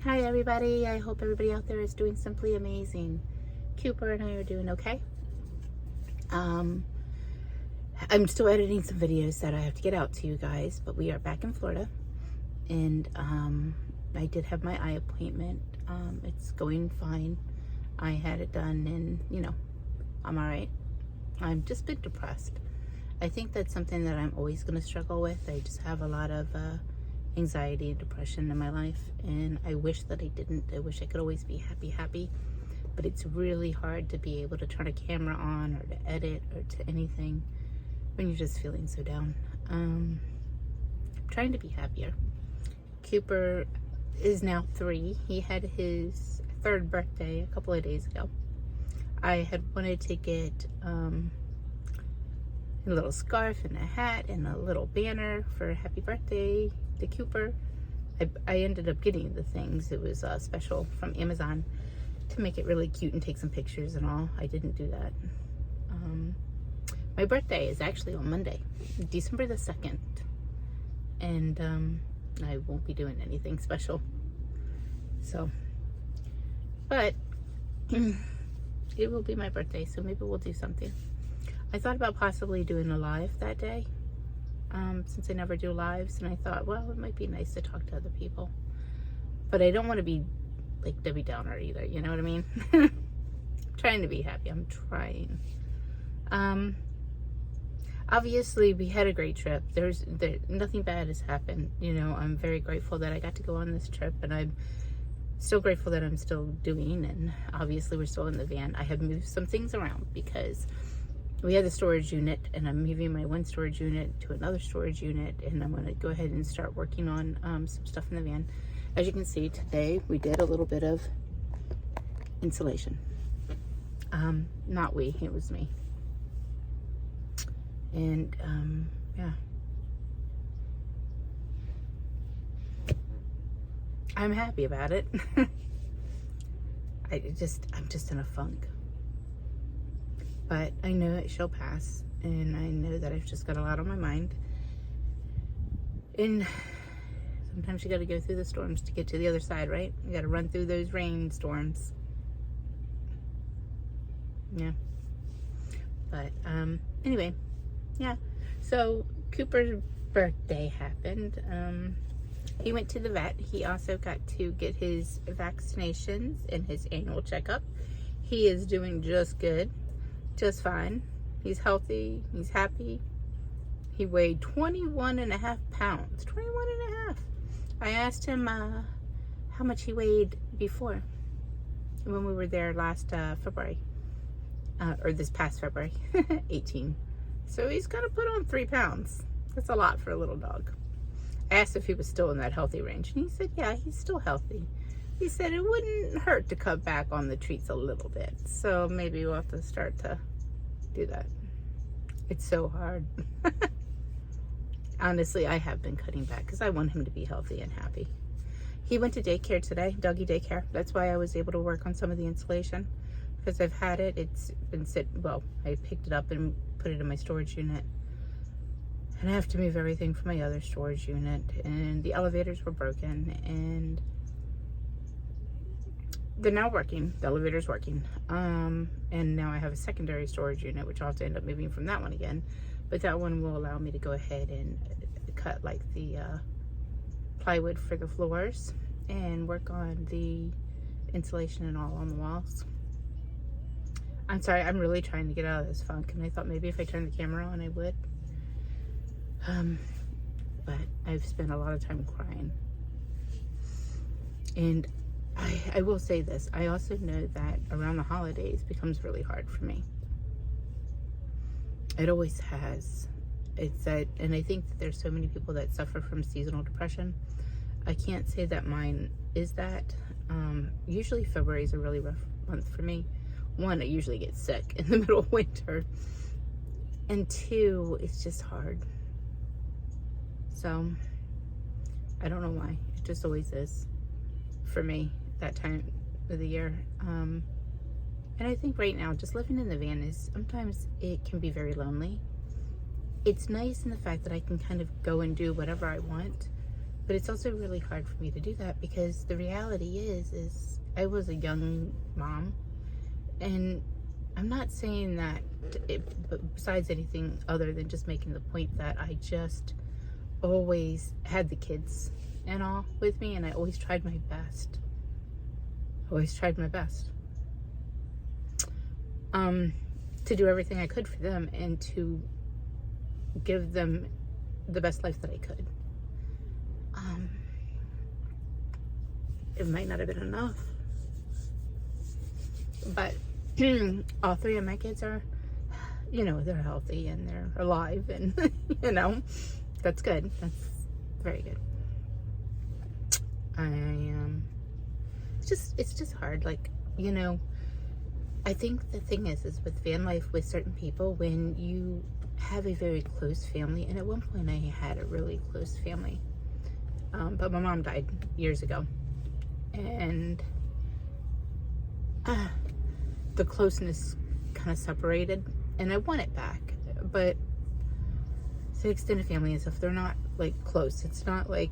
Hi everybody, I hope everybody out there is doing simply amazing. Cooper and I are doing okay. I'm still editing some videos that I have to get out to you guys, but we are back in Florida, and I did have my eye appointment. It's going fine. I had it done, and I'm all right. I've just been depressed. I think that's something that I'm always going to struggle with. I just have a lot of anxiety and depression in my life, and I wish that I didn't. I wish I could always be happy, but it's really hard to be able to turn a camera on or to edit or to anything when you're just feeling so down. I'm trying to be happier. Cooper is now 3. He had his 3rd birthday a couple of days ago. I had wanted to get a little scarf and a hat and a little banner for happy birthday to Cooper. I ended up getting the things. It was special from Amazon to make it really cute and take some pictures and all. I didn't do that. My birthday is actually on Monday, December the 2nd, and I won't be doing anything special. So, but it will be my birthday, so maybe we'll do something. I thought about possibly doing a live that day, since I never do lives, and I thought, well, it might be nice to talk to other people. But I don't want to be like Debbie Downer either, you know what I mean? I'm trying to be happy. I'm trying. Obviously, we had a great trip. Nothing bad has happened. I'm very grateful that I got to go on this trip, and I'm still grateful that I'm still doing, and obviously we're still in the van. I have moved some things around because we had the storage unit, and I'm moving my one storage unit to another storage unit, and I'm going to go ahead and start working on some stuff in the van. As you can see, today we did a little bit of insulation. Not we, it was me. And yeah, I'm happy about it. I'm just in a funk. But I know it shall pass, and I know that I've just got a lot on my mind. And sometimes you got to go through the storms to get to the other side, right? You got to run through those rainstorms. Yeah. But anyway, yeah. So Cooper's birthday happened. He went to the vet. He also got to get his vaccinations and his annual checkup. He is doing just good. Just fine. He's healthy. He's happy. He weighed 21.5 pounds. 21.5. I asked him how much he weighed before when we were there last February. Or this past February. 18. So he's got to put on 3 pounds. That's a lot for a little dog. I asked if he was still in that healthy range, and he said, yeah, he's still healthy. He said it wouldn't hurt to cut back on the treats a little bit. So maybe we'll have to start to do that. It's so hard. Honestly, I have been cutting back because I want him to be healthy and happy. He went to daycare today, doggy daycare. That's why I was able to work on some of the insulation, because I've had it. It's been I picked it up and put it in my storage unit. And I have to move everything from my other storage unit. And the elevators were broken, and they're now working. The elevator's working. And now I have a secondary storage unit, which I'll have to end up moving from that one again. But that one will allow me to go ahead and cut like the plywood for the floors and work on the insulation and all on the walls. I'm sorry, I'm really trying to get out of this funk, and I thought maybe if I turned the camera on I would. But I've spent a lot of time crying. And I will say this, I also know that around the holidays becomes really hard for me. It always has. It's that, and I think that there's so many people that suffer from seasonal depression. I can't say that mine is that. Usually February is a really rough month for me. 1, I usually get sick in the middle of winter. And 2, it's just hard. So, I don't know why. It just always is for me that time of the year. And I think right now, just living in the van sometimes it can be very lonely. It's nice in the fact that I can kind of go and do whatever I want, But it's also really hard for me to do that because the reality is I was a young mom, and I'm not saying that besides anything other than just making the point that I just always had the kids and all with me, and I always tried my best. Always tried my best. To do everything I could for them and to give them the best life that I could. It might not have been enough, but all three of my kids are, they're healthy and they're alive, and that's good. That's very good. It's just hard. Like, I think the thing is with van life with certain people, when you have a very close family, and at one point I had a really close family, but my mom died years ago, and the closeness kind of separated, and I want it back. But the extended family and stuff, they're not like close. It's not like,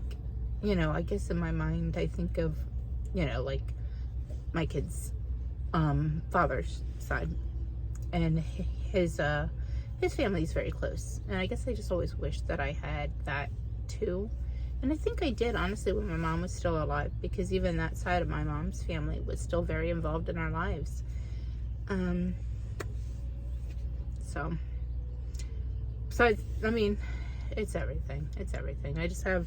I guess in my mind I think of, like my kid's father's side, and his family is very close, and I guess I just always wished that I had that too. And I think I did, honestly, when my mom was still alive, because even that side of my mom's family was still very involved in our lives. So besides, it's everything. It's everything. I just have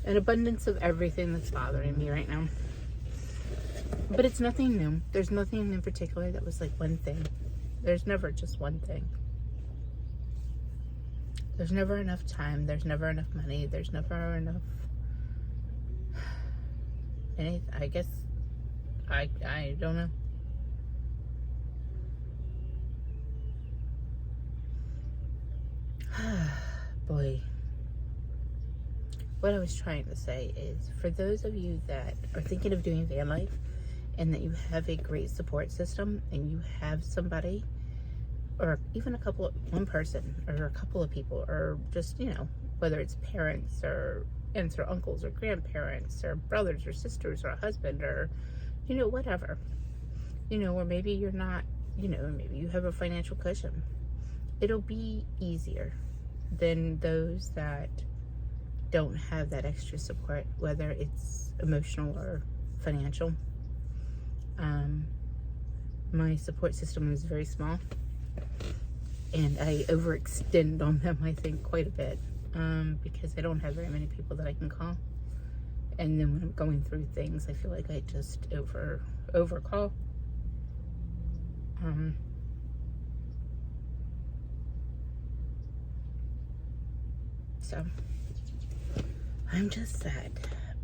an abundance of everything that's bothering me right now. But it's nothing new. There's nothing in particular that was like one thing. There's never just one thing. There's never enough time. There's never enough money. There's never enough anything. I guess I don't know. Boy. What I was trying to say is, for those of you that are thinking of doing van life and that you have a great support system and you have somebody, or even one person or a couple of people, or just, whether it's parents or aunts or uncles or grandparents or brothers or sisters or a husband or, whatever, or maybe you're not, maybe you have a financial cushion. It'll be easier than those that don't have that extra support, whether it's emotional or financial. My support system is very small, and I overextend on them, I think, quite a bit, because I don't have very many people that I can call. And then when I'm going through things, I feel like I just overcall. So I'm just sad,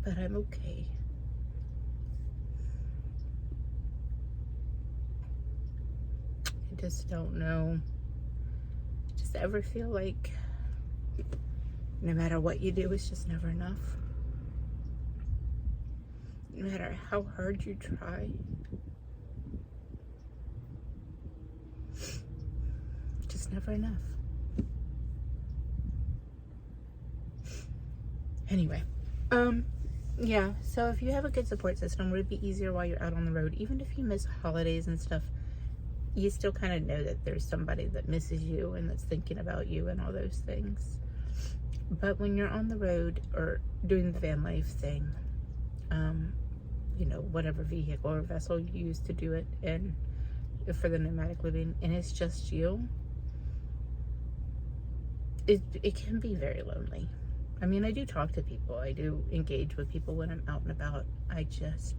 but I'm okay. I just don't know. Just ever feel like no matter what you do, it's just never enough. No matter how hard you try, just never enough. Anyway, yeah, so if you have a good support system, would it be easier while you're out on the road? Even if you miss holidays and stuff, you still kind of know that there's somebody that misses you and that's thinking about you and all those things. But when you're on the road or doing the van life thing, whatever vehicle or vessel you use to do it, and for the nomadic living, and it's just you, it can be very lonely. I do talk to people. I do engage with people when I'm out and about. I just,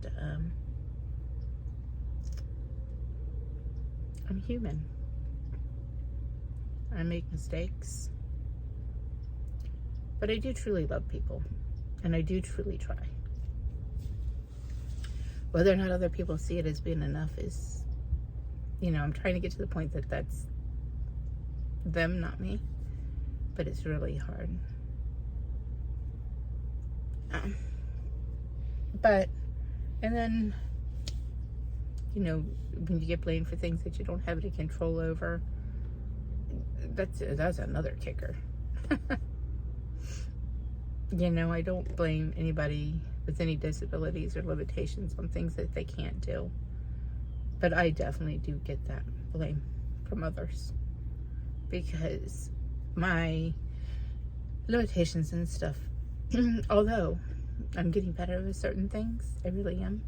I'm human. I make mistakes. But I do truly love people. And I do truly try. Whether or not other people see it as being enough is, I'm trying to get to the point that that's them, not me. But it's really hard. And then, when you get blamed for things that you don't have any control over, that's another kicker. You know, I don't blame anybody with any disabilities or limitations on things that they can't do. But I definitely do get that blame from others. Because my limitations and stuff, although I'm getting better with certain things, I really am,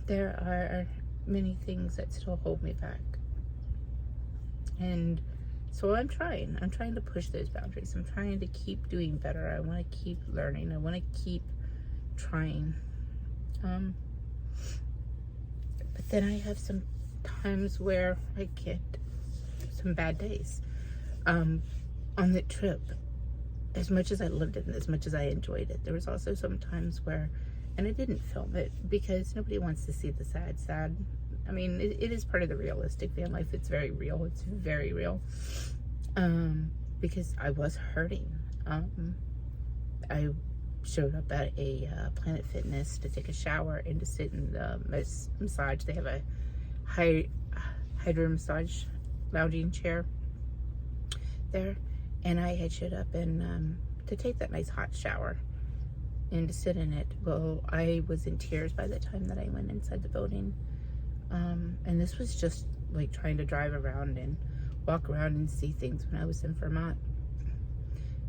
there are many things that still hold me back. And so I'm trying to push those boundaries. I'm trying to keep doing better. I want to keep learning. I want to keep trying. But then I have some times where I get some bad days. On the trip, as much as I loved it and as much as I enjoyed it, there was also some times where, and I didn't film it because nobody wants to see the sad. I mean, it is part of the realistic van life. It's very real. It's very real. Because I was hurting. I showed up at a Planet Fitness to take a shower and to sit in the massage. They have a hydro massage lounging chair there. And I had showed up and to take that nice hot shower and to sit in it. Well, I was in tears by the time that I went inside the building. And this was just like trying to drive around and walk around and see things when I was in Vermont.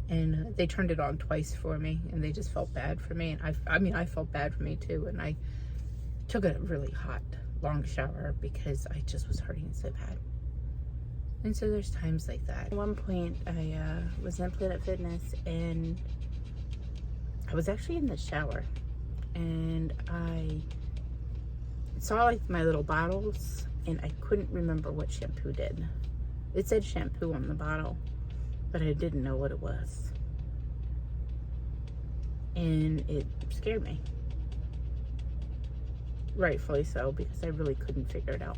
And they turned it on twice for me, and they just felt bad for me. And I felt bad for me too. And I took a really hot, long shower because I just was hurting so bad. And so there's times like that. At one point, I was in Planet Fitness, and I was actually in the shower, and I saw like my little bottles, and I couldn't remember what shampoo did. It said shampoo on the bottle, but I didn't know what it was. And it scared me. Rightfully so, because I really couldn't figure it out.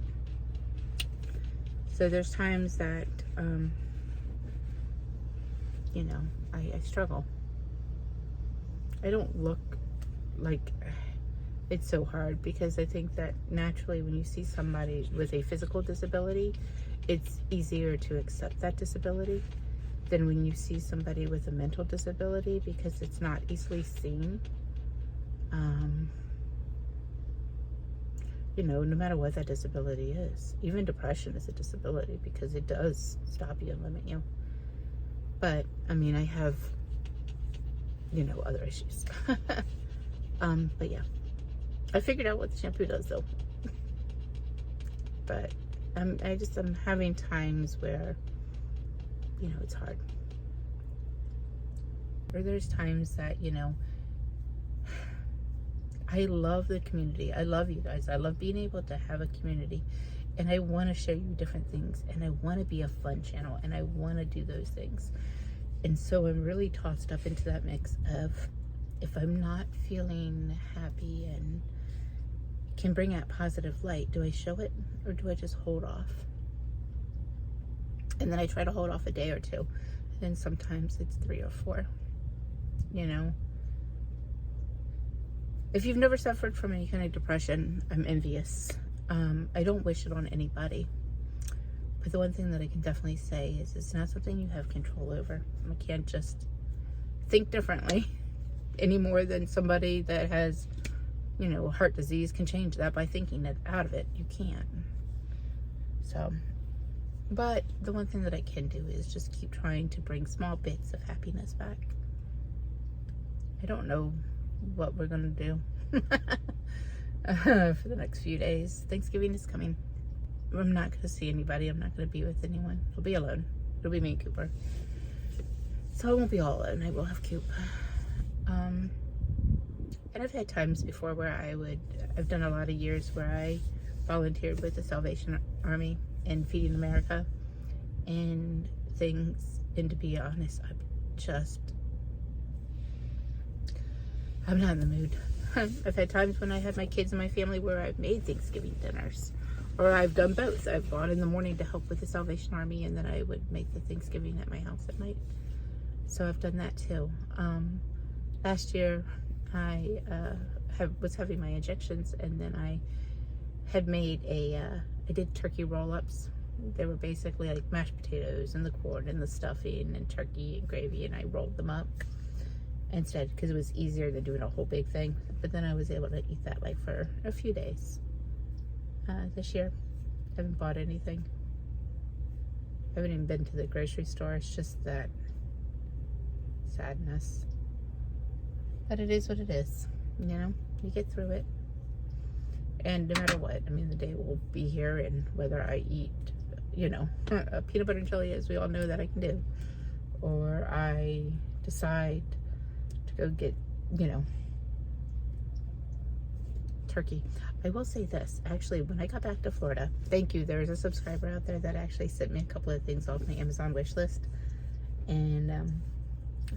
So there's times that, you know, I struggle. I don't look like, it's so hard because I think that naturally when you see somebody with a physical disability, it's easier to accept that disability than when you see somebody with a mental disability, because it's not easily seen. You know, no matter what that disability is. Even depression is a disability because it does stop you and limit you. But, I mean, I have, you know, other issues. But yeah. I figured out what the shampoo does though. But I'm having times where, you know, it's hard. Or there's times that, you know, I love the community. I love you guys. I love being able to have a community. And I want to show you different things. And I want to be a fun channel. And I want to do those things. And so I'm really tossed up into that mix of, if I'm not feeling happy and can bring out positive light, do I show it or do I just hold off? And then I try to hold off a day or two. And then sometimes it's 3 or 4. You know? If you've never suffered from any kind of depression, I'm envious. I don't wish it on anybody. But the one thing that I can definitely say is it's not something you have control over. I can't just think differently any more than somebody that has, you know, heart disease can change that by thinking it out of it. You can't. So, but the one thing that I can do is just keep trying to bring small bits of happiness back. I don't know what we're gonna do for the next few days. Thanksgiving is coming. I'm not gonna see anybody. I'm not gonna be with anyone. I'll be alone. It'll be me and Cooper. So I won't be all alone. I will have Coop. And I've had times before where I've done a lot of years where I volunteered with the Salvation Army and Feeding America and things. And to be honest, I'm not in the mood. I've had times when I had my kids and my family where I've made Thanksgiving dinners, or I've done both. I've gone in the morning to help with the Salvation Army, and then I would make the Thanksgiving at my house at night. So I've done that too. Last year I was having my injections, and then I had made I did turkey roll-ups. They were basically like mashed potatoes and the corn and the stuffing and turkey and gravy, and I rolled them up. instead, because it was easier than doing a whole big thing. But then I was able to eat that like for a few days this year. I haven't bought anything. I haven't even been to the grocery store. It's just that sadness. But it is what it is. You know, you get through it. And no matter what, I mean, the day will be here, and whether I eat, you know, a peanut butter and jelly, as we all know that I can do, or I decide to go get, you know, turkey. I will say this, actually, when I got back to Florida, thank you, there's a subscriber out there that actually sent me a couple of things off my Amazon wish list, and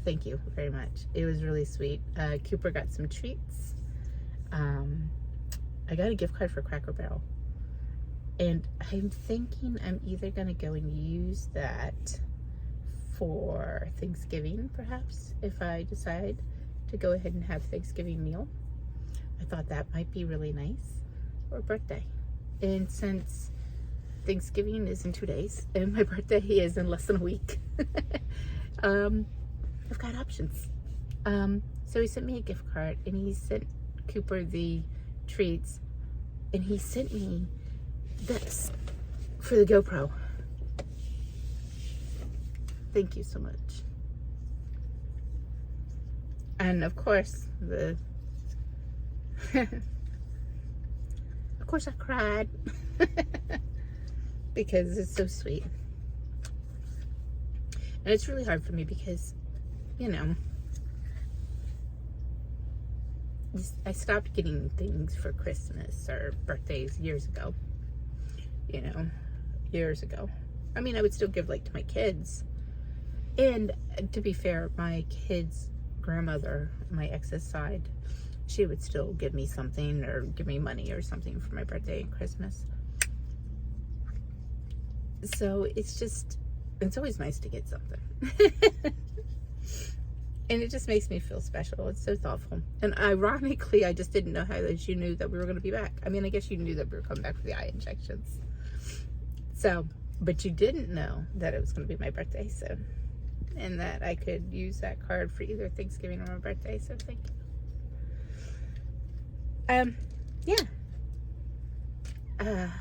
thank you very much. It was really sweet. Cooper got some treats. I got a gift card for Cracker Barrel, and I'm thinking I'm either gonna go and use that for Thanksgiving, perhaps, if I decide to go ahead and have Thanksgiving meal. I thought that might be really nice, or birthday. And since Thanksgiving is in 2 days and my birthday is in less than a week, I've got options. So he sent me a gift card, and he sent Cooper the treats, and he sent me this for the GoPro. Thank you so much. And of course, of course I cried because it's so sweet. And it's really hard for me because, you know, I stopped getting things for Christmas or birthdays years ago. You know, years ago. I mean, I would still give like to my kids. And to be fair, my kids' grandmother, my ex's side, she would still give me something or give me money or something for my birthday and Christmas. So it's always nice to get something. And it just makes me feel special. It's so thoughtful. And ironically, I just didn't know how that you knew that we were going to be back. I mean, I guess you knew that we were coming back for the eye injections. So, but you didn't know that it was going to be my birthday soon. And that I could use that card for either Thanksgiving or my birthday. So thank you. Yeah.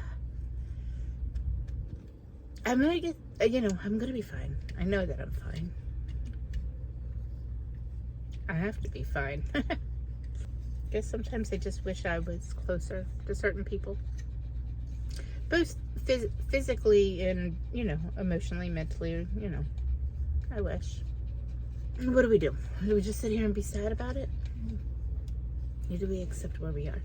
I'm going to get, you know, I'm going to be fine. I know that I'm fine. I have to be fine. Guess sometimes I just wish I was closer to certain people. Both physically and, you know, emotionally, mentally, you know. I wish. What do we do? Do we just sit here and be sad about it? Or do we accept where we are?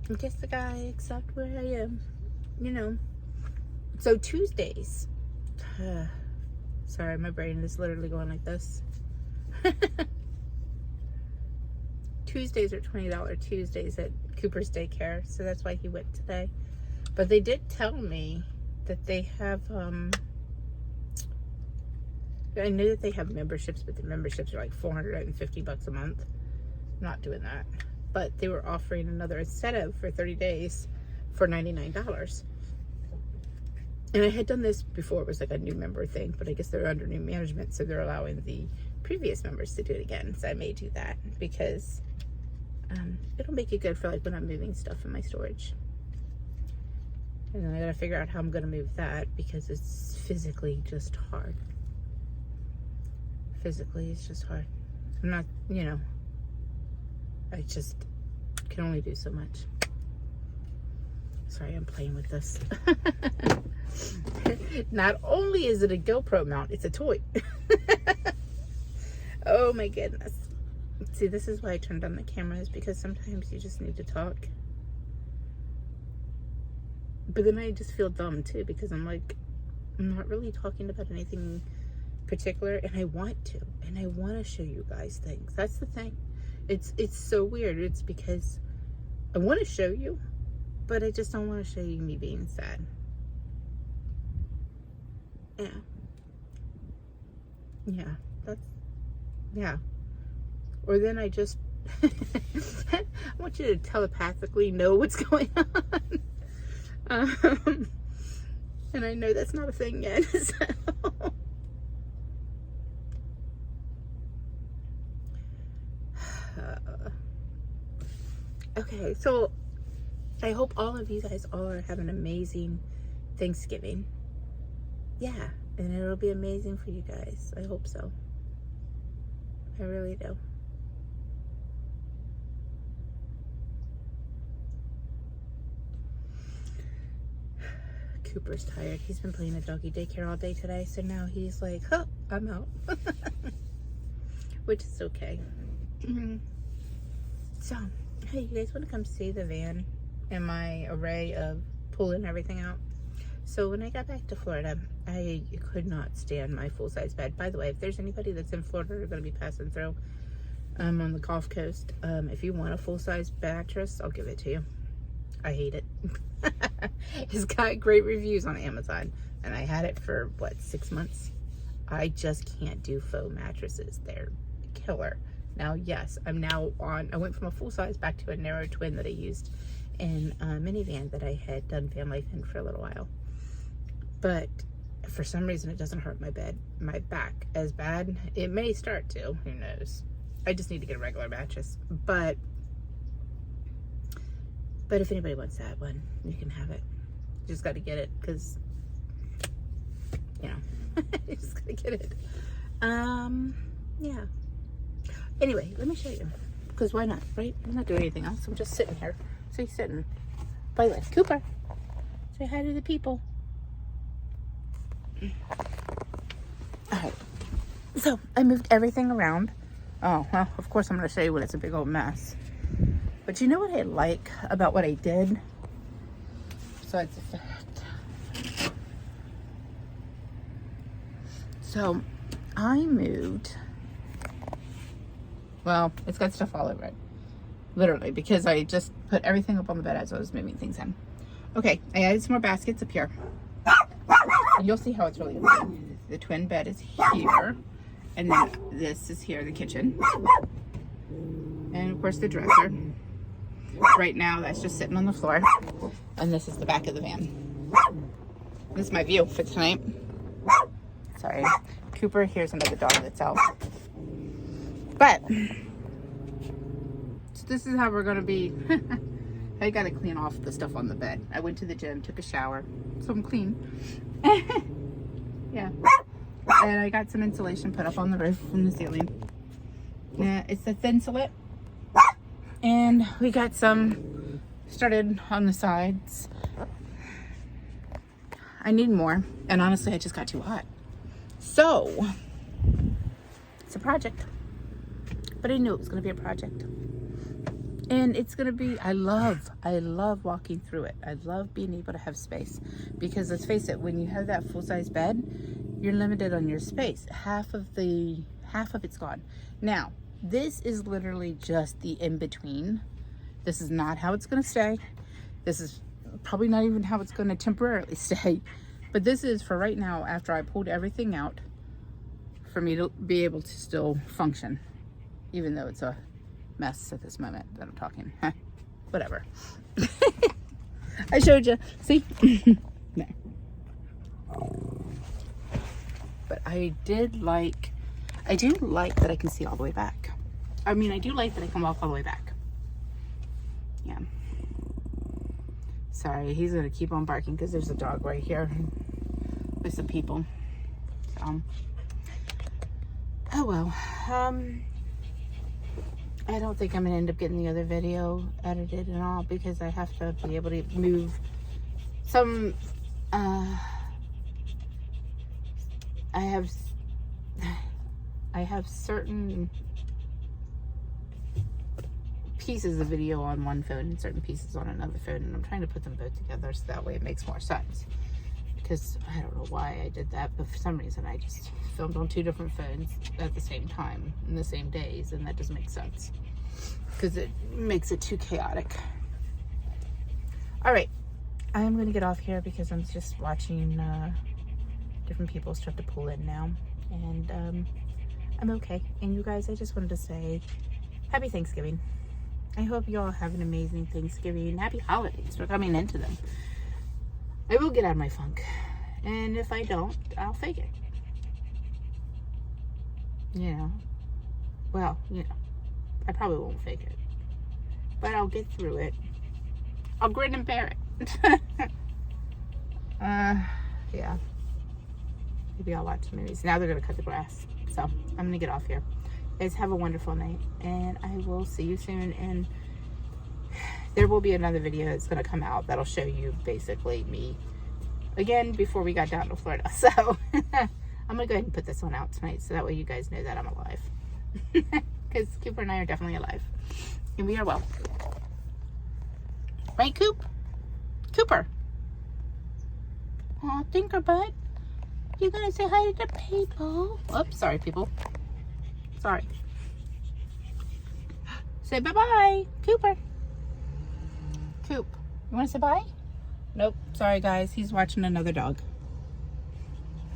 I guess the guy accept where I am. You know. So Tuesdays. Sorry, my brain is literally going like this. Tuesdays are $20 Tuesdays at Cooper's daycare, so that's why he went today. But they did tell me that they have, I know that they have memberships, but the memberships are like $450 a month. I'm not doing that. But they were offering another incentive for 30 days for $99. And I had done this before. It was like a new member thing, but I guess they're under new management, so they're allowing the previous members to do it again. So I may do that because it'll make it good for like when I'm moving stuff in my storage. And then I gotta figure out how I'm gonna move that because it's physically just hard. Physically, it's just hard. I'm not, you know, I just can only do so much. Sorry, I'm playing with this. Not only is it a GoPro mount, it's a toy. Oh my goodness. See, this is why I turned on the cameras, because sometimes you just need to talk. But then I just feel dumb too, because I'm like, I'm not really talking about anything particular, and I want to, and I want to show you guys things. That's the thing. It's so weird. It's because I want to show you, but I just don't want to show you me being sad. Yeah. Or then I just I want you to telepathically know what's going on. And I know that's not a thing yet. So Okay, so I hope all of you guys all are having an amazing Thanksgiving. Yeah, and it'll be amazing for you guys. I hope so. I really do. Cooper's tired. He's been playing at doggy daycare all day today, so now he's like, huh, I'm out. Which is okay. So, hey, you guys want to come see the van and my array of pulling everything out? So when I got back to Florida, I could not stand my full-size bed. By the way, if there's anybody that's in Florida or going to be passing through on the Gulf Coast, if you want a full-size mattress, I'll give it to you. I hate it. It's got great reviews on Amazon, and I had it for, what, 6 months? I just can't do faux mattresses. They're killer. Now, yes, I went from a full-size back to a narrow twin that I used in a minivan that I had done van life in for a little while. But for some reason, it doesn't hurt my back as bad. It may start to, who knows. I just need to get a regular mattress. But if anybody wants that one, you can have it. You just got to get it because, you know, you just got to get it. Yeah. Anyway, let me show you. Because why not, right? I'm not doing anything else. I'm just sitting here. So he's sitting. By the way, Cooper, say hi to the people. Alright. So, I moved everything around. Oh, well, of course I'm going to show you when it's a big old mess. But you know what I like about what I did? Besides the fact. So, I moved. Well, it's got stuff all over it. Literally, because I just put everything up on the bed as I was moving things in. Okay, I added some more baskets up here. And you'll see how it's really good. The twin bed is here. And then this is here, the kitchen. And of course the dresser. Right now, that's just sitting on the floor. And this is the back of the van. This is my view for tonight. Sorry. Cooper, here's another dog that's out. But, so this is how we're going to be. I got to clean off the stuff on the bed. I went to the gym, took a shower, so I'm clean. Yeah. And I got some insulation put up on the roof from the ceiling. Yeah, it's the Thinsulate. And we got some started on the sides. I need more. And honestly, I just got too hot. So, it's a project. But I knew it was going to be a project. And it's going to be, I love walking through it. I love being able to have space. Because let's face it, when you have that full-size bed, you're limited on your space. Half of it's gone. Now, this is literally just the in-between. This is not how it's going to stay. This is probably not even how it's going to temporarily stay. But this is for right now, after I pulled everything out, for me to be able to still function. Even though it's a mess at this moment that I'm talking. Whatever. I showed you. See? No. But I do like that I can see all the way back. I mean, I do like that I can walk all the way back. Yeah. Sorry, he's going to keep on barking because there's a dog right here with some people. So, oh well. I don't think I'm going to end up getting the other video edited and all because I have to be able to move some, I have certain pieces of video on one phone and certain pieces on another phone, and I'm trying to put them both together so that way it makes more sense. Because I don't know why I did that, but for some reason I just filmed on 2 different phones at the same time in the same days, and that doesn't make sense because it makes it too chaotic. All right, I'm going to get off here because I'm just watching different people start to pull in now, and I'm okay. And you guys, I just wanted to say happy Thanksgiving. I hope you all have an amazing Thanksgiving. Happy holidays. We're coming into them. I will get out of my funk. And if I don't, I'll fake it. You know. Well, you know. I probably won't fake it, but I'll get through it. I'll grin and bear it. Yeah. Maybe I'll watch movies. Now they're going to cut the grass. So I'm going to get off here. Guys, have a wonderful night. And I will see you soon. And there will be another video that's going to come out that'll show you basically me again before we got down to Florida. So I'm going to go ahead and put this one out tonight so that way you guys know that I'm alive. Because Cooper and I are definitely alive. And we are well. Right, Coop? Cooper. Aw, Tinkerbud. You gonna say hi to the people? Oops, sorry, people. Sorry. Say bye-bye, Cooper. Coop, you wanna say bye? Nope, sorry guys, he's watching another dog.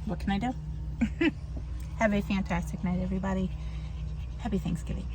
What can I do? Have a fantastic night, everybody. Happy Thanksgiving.